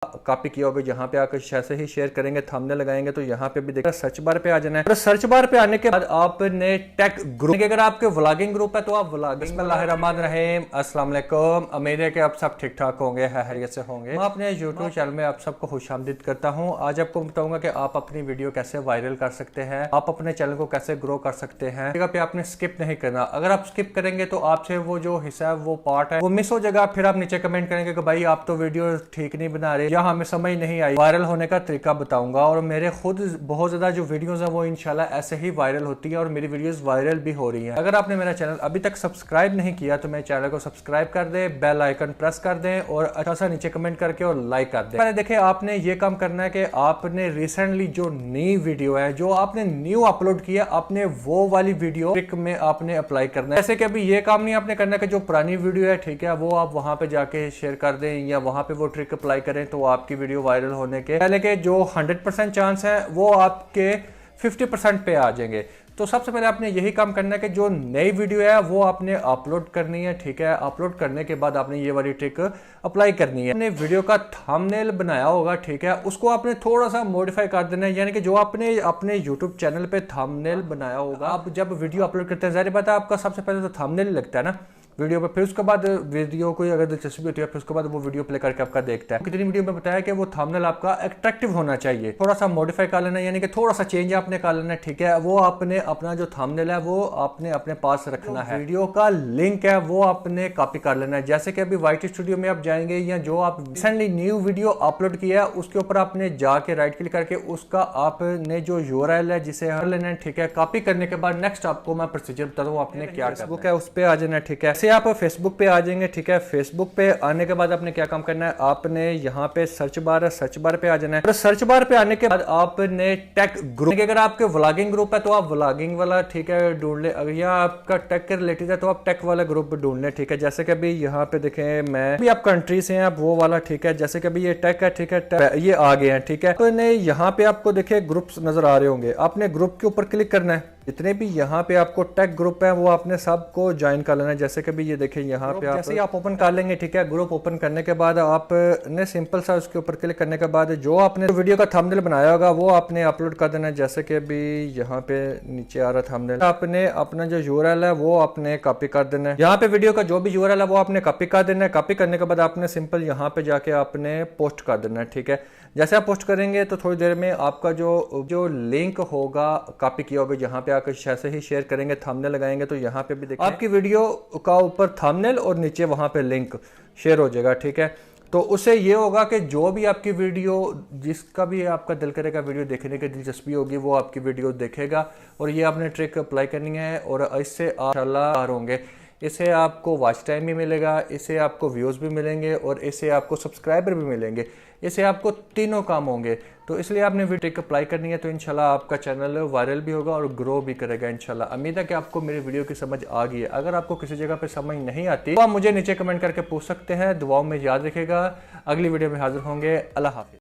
Copy किया होगा, जहाँ पे आकर जैसे ही शेयर करेंगे थंबनेल लगाएंगे तो यहाँ पे भी देखा सर्च बार पे आ जाना है। और सर्च बार पे आने के बाद आपने टेक ग्रुप, अगर आपके व्लॉगिंग ग्रुप है तो आप व्लॉगिंग, बिस्मिल्लाहिर्रहमानिर्रहीम, अस्सलाम वालेकुम। उम्मीद है कि आप सब ठीक ठाक होंगे, खैरियत से होंगे। मैं अपने यूट्यूब चैनल में आप सबको खुशामदीद करता हूँ। आज आपको बताऊंगा कि आप अपनी वीडियो कैसे वायरल कर सकते हैं, आप अपने चैनल को कैसे ग्रो कर सकते हैं। जगह पे आपने स्किप नहीं करना, अगर आप स्किप करेंगे तो आपसे वो जो हिस्सा है, वो पार्ट है, वो मिस हो जाएगा। फिर आप नीचे कमेंट करेंगे कि भाई आप तो वीडियो ठीक नहीं बना रहे या हमें समझ नहीं आई। वायरल होने का तरीका बताऊंगा और मेरे खुद बहुत ज्यादा जो वीडियोस है वो इंशाल्लाह ऐसे ही वायरल होती है और मेरी वीडियोस वायरल भी हो रही हैं। अगर आपने मेरा चैनल अभी तक सब्सक्राइब नहीं किया तो मेरे चैनल को सब्सक्राइब कर दे, बेल आइकन प्रेस कर दें और अच्छा सा नीचे कमेंट करके और लाइक कर दें। पहले देखें, आपने ये काम करना है कि आपने रिसेंटली जो नई वीडियो है, जो आपने न्यू अपलोड किया, आपने वो वाली वीडियो ट्रिक में आपने अप्लाई करना है। जैसे कि अभी ये काम नहीं आपने करना कि जो पुरानी वीडियो है, ठीक है, वो आप वहां पे जाके शेयर कर दें या वहां पे वो ट्रिक अप्लाई करें तो आपकी वीडियो वायरल होने के पहले के जो 100% चांस है वो आपके 50% पे आ जाएंगे। तो सबसे पहले आपने यही काम करना है कि जो नई वीडियो है वो आपने अपलोड करनी है, ठीक है। अपलोड करने के बाद आपने ये वाली ट्रिक अप्लाई करनी है। आपने वीडियो का थंबनेल बनाया होगा, ठीक है, उसको आपने थोड़ा सा मॉडिफाई कर देना है। यानी कि जो आपने अपने यूट्यूब चैनल पे थंबनेल बनाया होगा, आप जब वीडियो अपलोड करते हैं, जाहिर बात है आपका सबसे पहले तो थंबनेल लगता है ना वीडियो पे, फिर उसके बाद वीडियो को अगर दिलचस्पी होती है फिर उसके बाद वो वीडियो प्ले करके आपका देखता है। कितनी वीडियो में बताया कि वो थंबनेल आपका अट्रैक्टिव होना चाहिए, थोड़ा सा मॉडिफाई कर लेना, यानी कि थोड़ा सा चेंज आपने कर लेना, ठीक है। वो आपने अपना जो थंबनेल है वो आपने अपने पास रखना है। वीडियो का लिंक है वो आपने कॉपी कर लेना है। जैसे कि अभी वाइट स्टूडियो में आप जाएंगे या जो आप रिसेंटली न्यू वीडियो अपलोड किया है उसके ऊपर आपने जाके राइट क्लिक करके उसका आपने जो यूआरएल है जिसे हर लेना है, ठीक है। कॉपी करने के बाद नेक्स्ट आपको मैं प्रोसीजर बता दूं आपने क्या फेसबुक है उस पर आ जाना है, ठीक है। आप फेसबुक पे आ जाएंगे, ठीक है। फेसबुक पे आने के बाद आपने क्या काम करना है, आपने यहाँ पे सर्च बार है, सर्च बार पे आ जाना है। और सर्च बार पे आने के बाद आपने टेक ग्रुप, अगर आपके व्लॉगिंग ग्रुप है तो आप व्लॉगिंग वाला, ठीक है, ढूंढ ले। अगर या आपका टेक के रिलेटेड है तो आप टेक वाला ग्रुप ढूंढ ले, ठीक है। जैसे कि अभी यहाँ पे देखें, मैं अभी आप कंट्री से हैं, आप वो वाला, ठीक है। जैसे कि अभी ये टेक है, ठीक है, ये आ गए हैं, ठीक है। तो यहाँ पे आपको देखे ग्रुप्स नजर आ रहे होंगे, आपने ग्रुप के ऊपर क्लिक करना है। जितने भी यहाँ पे आपको टेक ग्रुप है वो आपने सबको ज्वाइन कर लेना है। जैसे कि भी ये देखें यहाँ पे जैसे ही आप ओपन कर लेंगे, ठीक है। ग्रुप ओपन करने के बाद आपने सिंपल सा उसके ऊपर क्लिक करने के बाद जो आपने वीडियो का थंबनेल बनाया होगा वो आपने अपलोड कर देना है। जैसे कि अभी यहाँ पे नीचे आ रहा थंबनेल, आपने अपना जो यूआरएल है वो आपने कॉपी कर देना है। यहाँ पे वीडियो का जो भी यूआरएल है वो आपने कॉपी कर देना है। कॉपी करने के बाद आपने सिंपल यहाँ पे जाके आपने पोस्ट कर देना है, ठीक है। जैसे आप पोस्ट करेंगे तो थोड़ी देर में आपका जो लिंक होगा कॉपी किया होगा, जहाँ पे आकर जैसे ही शेयर करेंगे थंबनेल लगाएंगे तो यहाँ पे भी देखिए आपकी वीडियो का ऊपर थंबनेल और नीचे वहाँ पे लिंक शेयर हो जाएगा, ठीक है। तो उससे ये होगा कि जो भी आपकी वीडियो, जिसका भी आपका दिल करेगा वीडियो देखने की दिलचस्पी होगी, वो आपकी वीडियो देखेगा। और ये आपने ट्रिक अप्लाई करनी है और इससे आप इंशाल्लाह होंगे। इससे आपको वॉच टाइम भी मिलेगा, इससे आपको व्यूज़ भी मिलेंगे और इससे आपको सब्सक्राइबर भी मिलेंगे। इससे आपको तीनों काम होंगे। तो इसलिए आपने वीडियो ट्रिक अप्लाई करनी है तो इंशाल्लाह आपका चैनल वायरल भी होगा और ग्रो भी करेगा इंशाल्लाह। उम्मीद है कि आपको मेरी वीडियो की समझ आ गई है। अगर आपको किसी जगह पे समझ नहीं आती तो आप मुझे नीचे कमेंट करके पूछ सकते हैं। दुआओं में याद रखेगा। अगली वीडियो में हाजिर होंगे। अल्लाह हाफिज़।